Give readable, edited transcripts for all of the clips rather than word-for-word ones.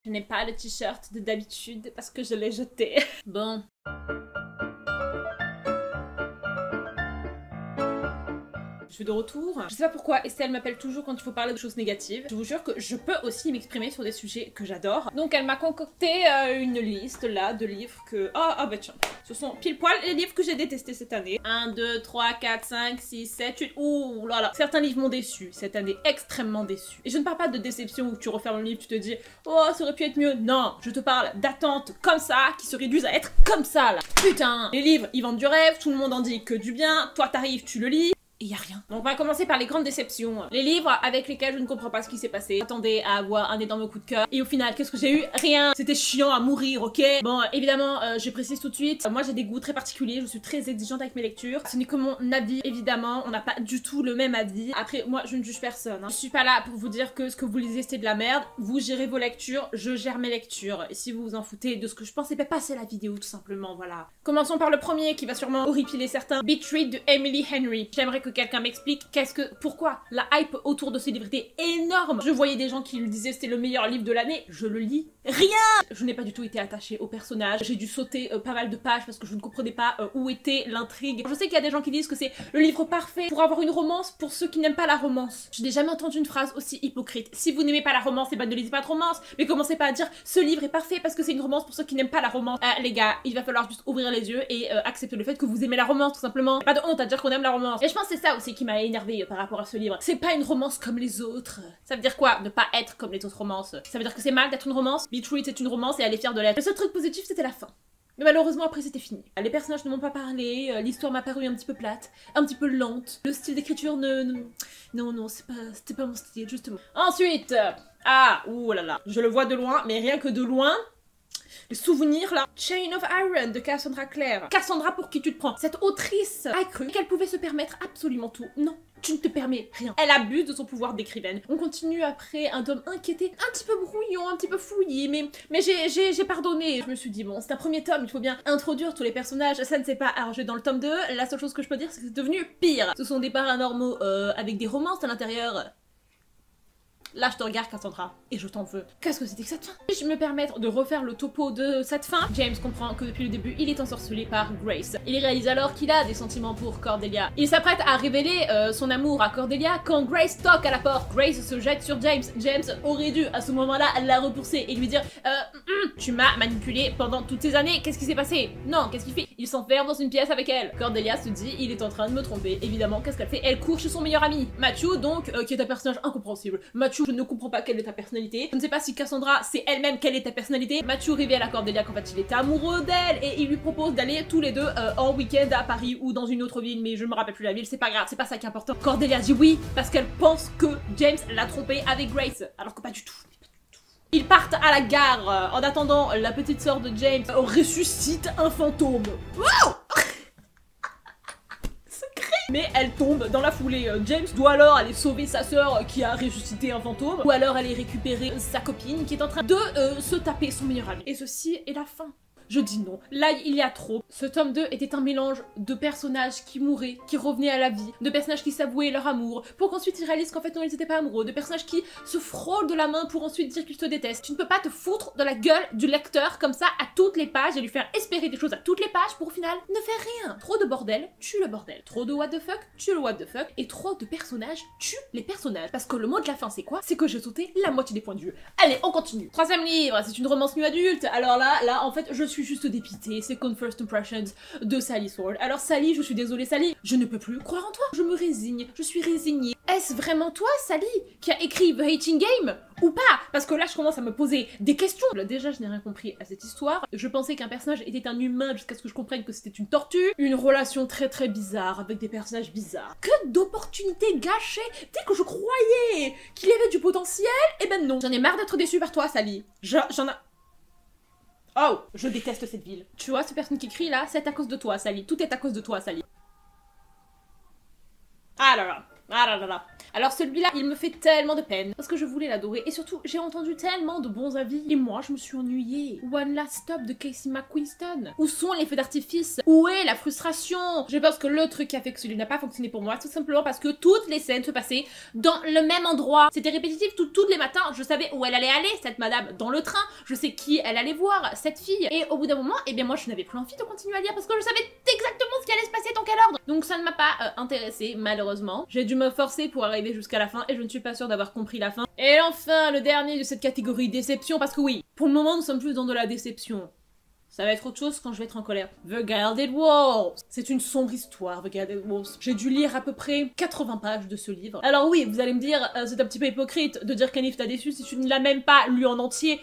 Je n'ai pas le t-shirt de d'habitude parce que je l'ai jeté. Bon. Je suis de retour. Je sais pas pourquoi Estelle m'appelle toujours quand il faut parler de choses négatives. Je vous jure que je peux aussi m'exprimer sur des sujets que j'adore. Donc elle m'a concocté une liste là de livres que... Ah bah tiens. Ce sont pile poil les livres que j'ai détestés cette année. 1, 2, 3, 4, 5, 6, 7, 8... Ouh là là. Certains livres m'ont déçu cette année. Extrêmement déçu. Et je ne parle pas de déception où tu refermes le livre, tu te dis oh ça aurait pu être mieux. Non, je te parle d'attentes comme ça qui se réduisent à être comme ça là. Putain. Les livres ils vendent du rêve, tout le monde en dit que du bien. Toi t'arrives, tu le lis. Et y a rien. Donc on va commencer par les grandes déceptions. Les livres avec lesquels je ne comprends pas ce qui s'est passé. J'attendais à avoir un énorme coup de cœur. Et au final, qu'est-ce que j'ai eu? Rien. C'était chiant à mourir, ok? Bon, évidemment, je précise tout de suite. Moi, j'ai des goûts très particuliers. Je suis très exigeante avec mes lectures. Ce n'est que mon avis, évidemment. On n'a pas du tout le même avis. Après, moi, je ne juge personne. Hein. Je suis pas là pour vous dire que ce que vous lisez, c'est de la merde. Vous gérez vos lectures. Je gère mes lectures. Et si vous vous en foutez de ce que je pense, pas passer la vidéo, tout simplement, voilà. Commençons par le premier qui va sûrement horripiler certains. Betrayed de Emily Henry. J'aimerais que quelqu'un m'explique pourquoi la hype autour de ce livre était énorme. Je voyais des gens qui lui disaient c'était le meilleur livre de l'année, je le lis. Rien. Je n'ai pas du tout été attachée au personnage, j'ai dû sauter pas mal de pages parce que je ne comprenais pas où était l'intrigue. Je sais qu'il y a des gens qui disent que c'est le livre parfait pour avoir une romance pour ceux qui n'aiment pas la romance. Je n'ai jamais entendu une phrase aussi hypocrite. Si vous n'aimez pas la romance, ne lisez pas de romance, mais commencez pas à dire ce livre est parfait parce que c'est une romance pour ceux qui n'aiment pas la romance. Les gars, il va falloir juste ouvrir les yeux et accepter le fait que vous aimez la romance tout simplement. Pas de honte à dire qu'on aime la romance. Et je pense que c'est ça aussi qui m'a énervée par rapport à ce livre. C'est pas une romance comme les autres. Ça veut dire quoi? Ne pas être comme les autres romances. Ça veut dire que c'est mal d'être une romance? Betrayed c'est une romance et elle est fière de l'être. Le seul truc positif c'était la fin. Mais malheureusement après c'était fini. Les personnages ne m'ont pas parlé, l'histoire m'a paru un petit peu plate, un petit peu lente. Le style d'écriture non, c'était pas mon style justement. Ensuite, ouh là là, je le vois de loin, mais rien que de loin. Les souvenirs là. Chain of Iron de Cassandra Clare. Cassandra, pour qui tu te prends? Cette autrice a cru qu'elle pouvait se permettre absolument tout. Non, tu ne te permets rien. Elle abuse de son pouvoir d'écrivaine. On continue après un tome 1 qui était un petit peu brouillon, un petit peu fouillé, mais j'ai pardonné. Je me suis dit bon, c'est un premier tome, il faut bien introduire tous les personnages. Ça ne s'est pas arrangé dans le tome 2. La seule chose que je peux dire, c'est que c'est devenu pire. Ce sont des paranormaux avec des romances à l'intérieur. Là, je te regarde, Cassandra, et je t'en veux. Qu'est-ce que c'était que cette fin? Si je me permettre de refaire le topo de cette fin, James comprend que depuis le début, il est ensorcelé par Grace. Il réalise alors qu'il a des sentiments pour Cordelia. Il s'apprête à révéler son amour à Cordelia quand Grace toque à la porte. Grace se jette sur James. James aurait dû, à ce moment-là, la repousser et lui dire tu m'as manipulé pendant toutes ces années, qu'est-ce qui s'est passé? Non, qu'est-ce qu'il fait? Il s'enferme dans une pièce avec elle. Cordelia se dit, il est en train de me tromper. Évidemment, qu'est-ce qu'elle fait? Elle court chez son meilleur ami. Matthew, donc, qui est un personnage incompréhensible. Matthew, je ne comprends pas quelle est ta personnalité. Je ne sais pas si Cassandra sait elle-même quelle est ta personnalité. Matthew révèle à Cordelia qu'en fait il était amoureux d'elle et il lui propose d'aller tous les deux en week-end à Paris ou dans une autre ville, mais je me rappelle plus la ville, c'est pas grave, c'est pas ça qui est important. Cordelia dit oui parce qu'elle pense que James l'a trompé avec Grace, alors que pas du tout. Ils partent à la gare. En attendant, la petite sœur de James ressuscite un fantôme. Wow. Mais elle tombe dans la foulée. James doit alors aller sauver sa sœur qui a ressuscité un fantôme, ou alors aller récupérer sa copine qui est en train de se taper son meilleur ami. Et ceci est la fin. Je dis non. Là, il y a trop. Ce tome 2 était un mélange de personnages qui mouraient, qui revenaient à la vie, de personnages qui s'avouaient leur amour, pour qu'ensuite ils réalisent qu'en fait non, ils n'étaient pas amoureux, de personnages qui se frôlent de la main pour ensuite dire qu'ils te détestent. Tu ne peux pas te foutre de la gueule du lecteur comme ça à toutes les pages et lui faire espérer des choses à toutes les pages pour au final ne faire rien. Trop de bordel, tue le bordel. Trop de what the fuck, tue le what the fuck. Et trop de personnages, tue les personnages. Parce que le mot de la fin c'est quoi? C'est que j'ai sauté la moitié des points de vue. Allez, on continue. Troisième livre, c'est une romance nu adulte. Alors là, en fait, je suis juste dépitée, c'est Second First Impressions de Sally Sword. Alors Sally, je suis désolée Sally, je ne peux plus croire en toi, je me résigne, je suis résignée. Est-ce vraiment toi Sally qui a écrit The Hating Game ou pas? Parce que là je commence à me poser des questions. Déjà je n'ai rien compris à cette histoire, je pensais qu'un personnage était un humain jusqu'à ce que je comprenne que c'était une tortue, une relation très bizarre avec des personnages bizarres. Que d'opportunités gâchées dès que je croyais qu'il y avait du potentiel, et ben non. J'en ai marre d'être déçue par toi Sally. Oh, je déteste cette ville. Tu vois, cette personne qui crie là, c'est à cause de toi, Sally. Tout est à cause de toi, Sally. Ah là là. Ah là là là. Alors celui-là, il me fait tellement de peine parce que je voulais l'adorer et surtout j'ai entendu tellement de bons avis et moi je me suis ennuyée. One Last Stop de Casey McQuiston. Où sont les feux d'artifice? Où est la frustration? Je pense que le truc qui a fait que celui n'a pas fonctionné pour moi, tout simplement parce que toutes les scènes se passaient dans le même endroit. C'était répétitif tous les matins, je savais où elle allait aller, cette madame, dans le train, je sais qui elle allait voir, cette fille. Et au bout d'un moment, eh bien moi je n'avais plus envie de continuer à lire parce que je savais exactement ce qui allait se passer dans quel ordre. Donc ça ne m'a pas intéressée, malheureusement. J'ai dû me forcer pour arriver jusqu'à la fin et je ne suis pas sûre d'avoir compris la fin. Et enfin, le dernier de cette catégorie déception, parce que oui, pour le moment nous sommes plus dans de la déception. Ça va être autre chose quand je vais être en colère. The Gilded Walls. C'est une sombre histoire, The Gilded Walls. J'ai dû lire à peu près 80 pages de ce livre. Alors oui, vous allez me dire, c'est un petit peu hypocrite de dire qu'un livre t'a déçu si tu ne l'as même pas lu en entier.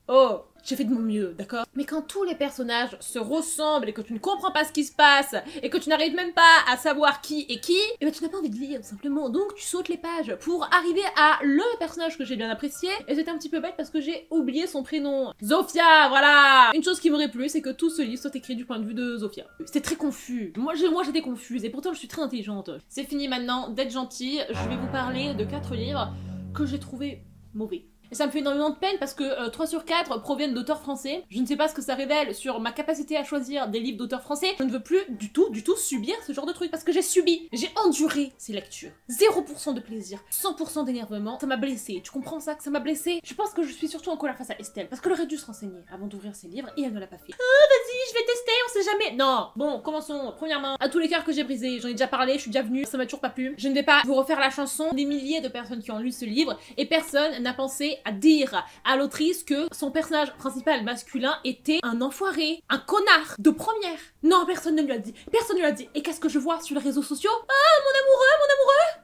Oh, j'ai fait de mon mieux, d'accord? Mais quand tous les personnages se ressemblent et que tu ne comprends pas ce qui se passe et que tu n'arrives même pas à savoir qui est qui, et ben tu n'as pas envie de lire, tout simplement. Donc tu sautes les pages pour arriver à le personnage que j'ai bien apprécié. Et c'était un petit peu bête parce que j'ai oublié son prénom. Zofia, voilà! Une chose qui m'aurait plu, c'est que tout ce livre soit écrit du point de vue de Zofia. C'était très confus. Moi j'étais confuse et pourtant je suis très intelligente. C'est fini maintenant d'être gentille. Je vais vous parler de 4 livres que j'ai trouvé mauvais. Et ça me fait énormément de peine parce que 3 sur 4 proviennent d'auteurs français. Je ne sais pas ce que ça révèle sur ma capacité à choisir des livres d'auteurs français. Je ne veux plus du tout subir ce genre de truc parce que j'ai subi, j'ai enduré ces lectures. 0% de plaisir, 100% d'énervement. Ça m'a blessée. Tu comprends ça, que ça m'a blessée? Je pense que je suis surtout en colère face à Estelle parce qu'elle aurait dû se renseigner avant d'ouvrir ses livres et elle ne l'a pas fait. Vas-y, je vais tester, on sait jamais. Non. Bon, commençons. Premièrement, à tous les cœurs que j'ai brisés, j'en ai déjà parlé, je suis déjà venue, ça m'a toujours pas plu. Je ne vais pas vous refaire la chanson des milliers de personnes qui ont lu ce livre et personne n'a pensé à dire à l'autrice que son personnage principal masculin était un enfoiré, un connard de première. Non, personne ne lui a dit. Personne ne lui a dit. Et qu'est-ce que je vois sur les réseaux sociaux? Ah, mon amoureux!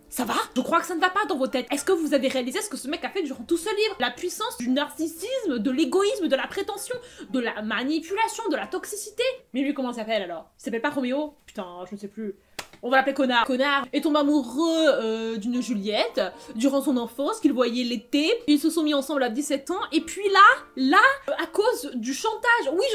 Ça va? Je crois que ça ne va pas dans vos têtes. Est-ce que vous avez réalisé ce que ce mec a fait durant tout ce livre? La puissance du narcissisme, de l'égoïsme, de la prétention, de la manipulation, de la toxicité. Mais lui, comment il s'appelle alors? Il s'appelle pas Roméo? Putain, je ne sais plus. On va l'appeler Connard. Connard est tombé amoureux d'une Juliette durant son enfance, qu'il voyait l'été. Ils se sont mis ensemble à 17 ans. Et puis là, à cause du chantage. Oui,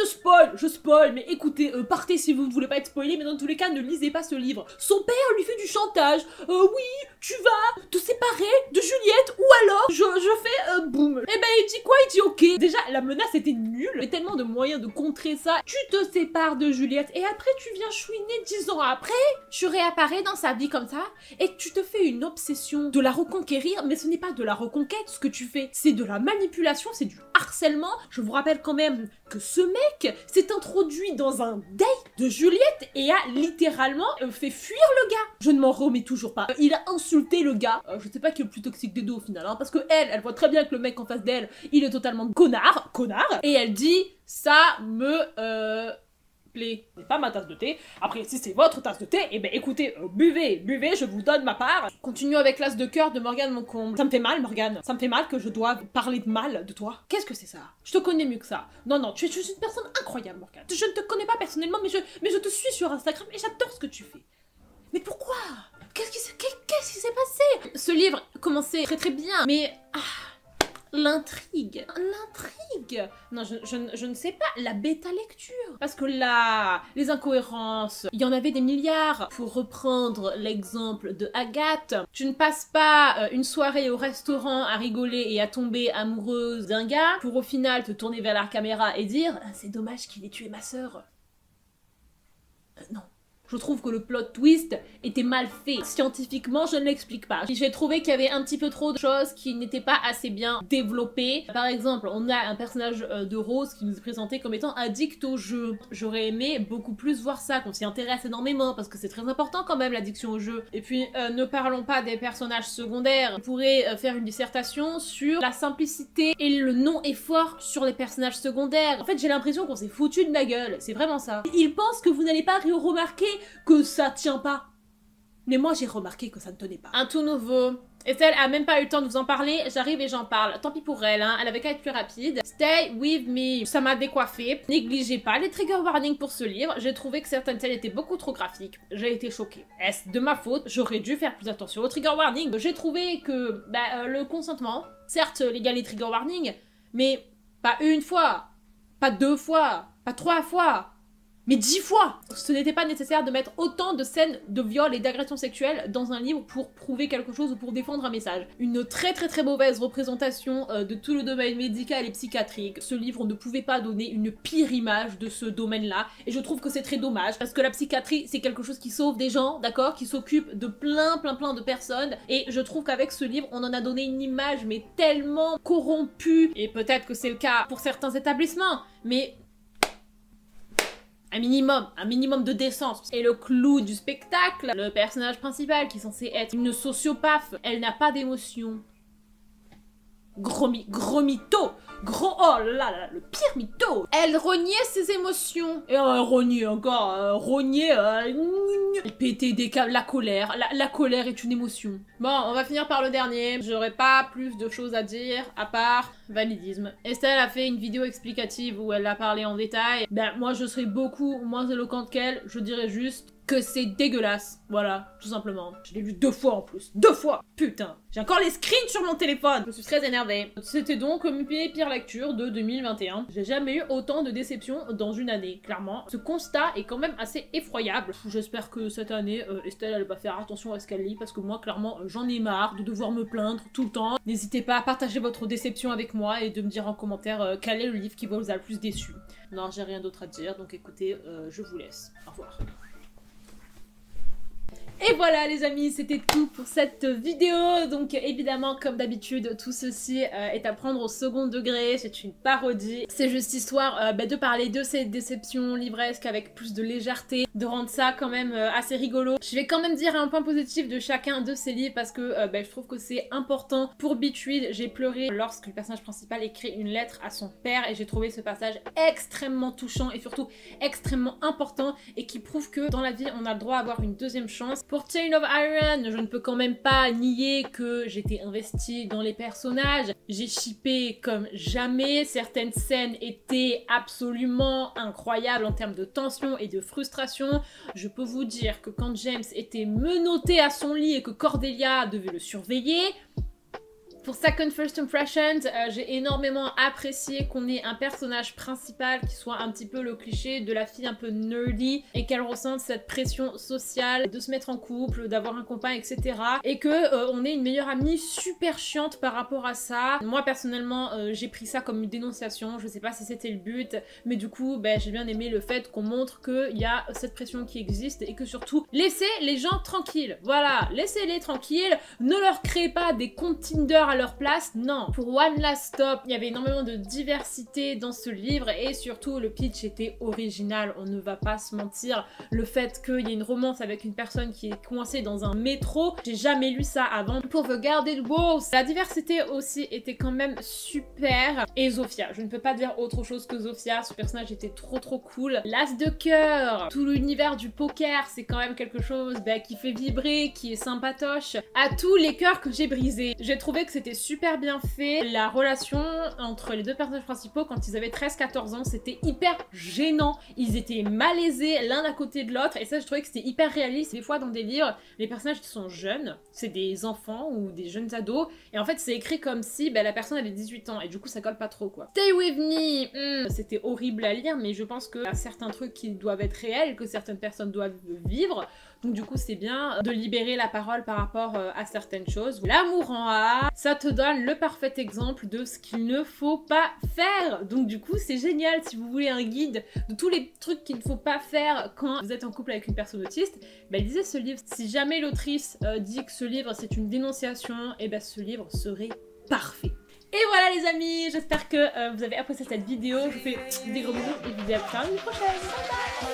je spoil, mais écoutez, partez si vous ne voulez pas être spoilé, mais dans tous les cas, ne lisez pas ce livre. Son père lui fait du chantage. Oui, tu vas te séparer de Juliette, ou alors je fais boum. Et ben il dit quoi? Il dit ok. Déjà, la menace était nulle. Il y avait tellement de moyens de contrer ça. Tu te sépares de Juliette, et après tu viens chouiner 10 ans après. Tu réapparais dans sa vie comme ça, et tu te fais une obsession de la reconquérir, mais ce n'est pas de la reconquête ce que tu fais, c'est de la manipulation, c'est du harcèlement. Je vous rappelle quand même que ce mec s'est introduit dans un date de Juliette et a littéralement fait fuir le gars. Je ne m'en remets toujours pas. Il a insulté le gars. Je sais pas qui est le plus toxique des deux au final, hein, parce que elle voit très bien que le mec en face d'elle, il est totalement connard, et elle dit ça me c'est pas ma tasse de thé. Après, si c'est votre tasse de thé, eh ben écoutez, buvez, je vous donne ma part. Continue avec l'as de cœur de Morgane Moncombe. Ça me fait mal, Morgane. Ça me fait mal que je dois parler de mal de toi. Qu'est-ce que c'est ça? Je te connais mieux que ça. Non, tu es une personne incroyable, Morgane. Je ne te connais pas personnellement, mais je te suis sur Instagram et j'adore ce que tu fais. Mais pourquoi? Qu'est-ce qui s'est passé? Ce livre commençait très bien, mais... L'intrigue. Non, je ne sais pas, la bêta lecture. Parce que là, les incohérences, il y en avait des milliards. Pour reprendre l'exemple de Agathe, tu ne passes pas une soirée au restaurant à rigoler et à tomber amoureuse d'un gars pour au final te tourner vers la caméra et dire « C'est dommage qu'il ait tué ma sœur. » Non. Je trouve que le plot twist était mal fait. Scientifiquement, je ne l'explique pas. J'ai trouvé qu'il y avait un petit peu trop de choses qui n'étaient pas assez bien développées. Par exemple, on a un personnage de Rose qui nous est présenté comme étant addict au jeu. J'aurais aimé beaucoup plus voir ça, qu'on s'y intéresse énormément, parce que c'est très important quand même l'addiction au jeu. Et puis, ne parlons pas des personnages secondaires. On pourrait faire une dissertation sur la simplicité et le non-effort sur les personnages secondaires. En fait, j'ai l'impression qu'on s'est foutu de ma gueule. C'est vraiment ça. Ils pensent que vous n'allez pas remarquer que ça tient pas. Mais moi j'ai remarqué que ça ne tenait pas. Un tout nouveau. Estelle a même pas eu le temps de vous en parler, j'arrive et j'en parle. Tant pis pour elle, hein, elle avait qu'à être plus rapide. Stay with me. Ça m'a décoiffée. Négligez pas les trigger warnings pour ce livre. J'ai trouvé que certaines scènes étaient beaucoup trop graphiques. J'ai été choquée. Est-ce de ma faute? J'aurais dû faire plus attention aux trigger warnings. J'ai trouvé que le consentement, certes légal les trigger warnings, mais pas une fois, pas deux fois, pas trois fois. Mais 10 fois! Ce n'était pas nécessaire de mettre autant de scènes de viol et d'agression sexuelle dans un livre pour prouver quelque chose ou pour défendre un message. Une très mauvaise représentation de tout le domaine médical et psychiatrique. Ce livre ne pouvait pas donner une pire image de ce domaine-là, et je trouve que c'est très dommage, parce que la psychiatrie, c'est quelque chose qui sauve des gens, d'accord? Qui s'occupe de plein de personnes, et je trouve qu'avec ce livre, on en a donné une image, mais tellement corrompue, et peut-être que c'est le cas pour certains établissements, mais un minimum de décence. Et le clou du spectacle, le personnage principal qui est censé être une sociopathe, elle n'a pas d'émotion. Gros mytho! Oh là là, le pire mytho! Elle reniait ses émotions. Et reniait encore, elle pétait des câbles, la colère. La colère est une émotion. Bon, on va finir par le dernier. J'aurais pas plus de choses à dire, à part validisme. Estelle a fait une vidéo explicative où elle a parlé en détail. Ben, moi je serais beaucoup moins éloquente qu'elle, je dirais juste que c'est dégueulasse. Voilà, tout simplement. Je l'ai lu 2 fois en plus. 2 fois! Putain! J'ai encore les screens sur mon téléphone! Je suis très énervée. C'était donc mes pires lectures de 2021. J'ai jamais eu autant de déceptions dans une année, clairement. Ce constat est quand même assez effroyable. J'espère que cette année, Estelle, elle va faire attention à ce qu'elle lit, parce que moi, clairement, j'en ai marre de devoir me plaindre tout le temps. N'hésitez pas à partager votre déception avec moi et de me dire en commentaire quel est le livre qui vous a le plus déçu. Non, j'ai rien d'autre à dire, donc écoutez, je vous laisse. Au revoir. Et voilà les amis, c'était tout pour cette vidéo. Donc évidemment, comme d'habitude, tout ceci est à prendre au second degré, c'est une parodie. C'est juste histoire de parler de ces déceptions livresques avec plus de légèreté, de rendre ça quand même assez rigolo. Je vais quand même dire un point positif de chacun de ces livres parce que je trouve que c'est important. Pour Beachweed, j'ai pleuré lorsque le personnage principal écrit une lettre à son père et j'ai trouvé ce passage extrêmement touchant et surtout extrêmement important et qui prouve que dans la vie, on a le droit à avoir une deuxième chance. Pour Chain of Iron, je ne peux quand même pas nier que j'étais investie dans les personnages. J'ai shippé comme jamais. Certaines scènes étaient absolument incroyables en termes de tension et de frustration. Je peux vous dire que quand James était menotté à son lit et que Cordelia devait le surveiller, pour Second First Impressions, j'ai énormément apprécié qu'on ait un personnage principal qui soit un petit peu le cliché de la fille un peu nerdy et qu'elle ressente cette pression sociale de se mettre en couple, d'avoir un copain, etc. Et que on ait une meilleure amie super chiante par rapport à ça. Moi personnellement, j'ai pris ça comme une dénonciation, je sais pas si c'était le but, mais du coup, j'ai bien aimé le fait qu'on montre qu'il y a cette pression qui existe et que surtout, laissez les gens tranquilles. Voilà, laissez-les tranquilles, ne leur créez pas des comptes Tinder à leur place, non. Pour One Last Stop, il y avait énormément de diversité dans ce livre et surtout le pitch était original, on ne va pas se mentir. Le fait qu'il y ait une romance avec une personne qui est coincée dans un métro, j'ai jamais lu ça avant. Pour The Guarded Wolves, la diversité aussi était quand même super. Et Zofia, je ne peux pas dire autre chose que Zofia, ce personnage était trop cool. L'As de cœur, tout l'univers du poker, c'est quand même quelque chose qui fait vibrer, qui est sympatoche. À tous les cœurs que j'ai brisés, j'ai trouvé que c'était super bien fait. La relation entre les deux personnages principaux quand ils avaient 13-14 ans, c'était hyper gênant. Ils étaient malaisés l'un à côté de l'autre et ça je trouvais que c'était hyper réaliste. Des fois dans des livres, les personnages qui sont jeunes, c'est des enfants ou des jeunes ados et en fait c'est écrit comme si la personne avait 18 ans et du coup ça colle pas trop quoi. Stay With Me, c'était horrible à lire mais je pense qu'il y a certains trucs qui doivent être réels, que certaines personnes doivent vivre. Donc du coup c'est bien de libérer la parole par rapport à certaines choses. L'amour en A, ça te donne le parfait exemple de ce qu'il ne faut pas faire. Donc du coup c'est génial si vous voulez un guide de tous les trucs qu'il ne faut pas faire quand vous êtes en couple avec une personne autiste. Lisez ce livre. Si jamais l'autrice dit que ce livre c'est une dénonciation, et ce livre serait parfait. Et voilà les amis, j'espère que vous avez apprécié cette vidéo. Je vous fais des gros bisous et je vous dis à la prochaine. Bye bye.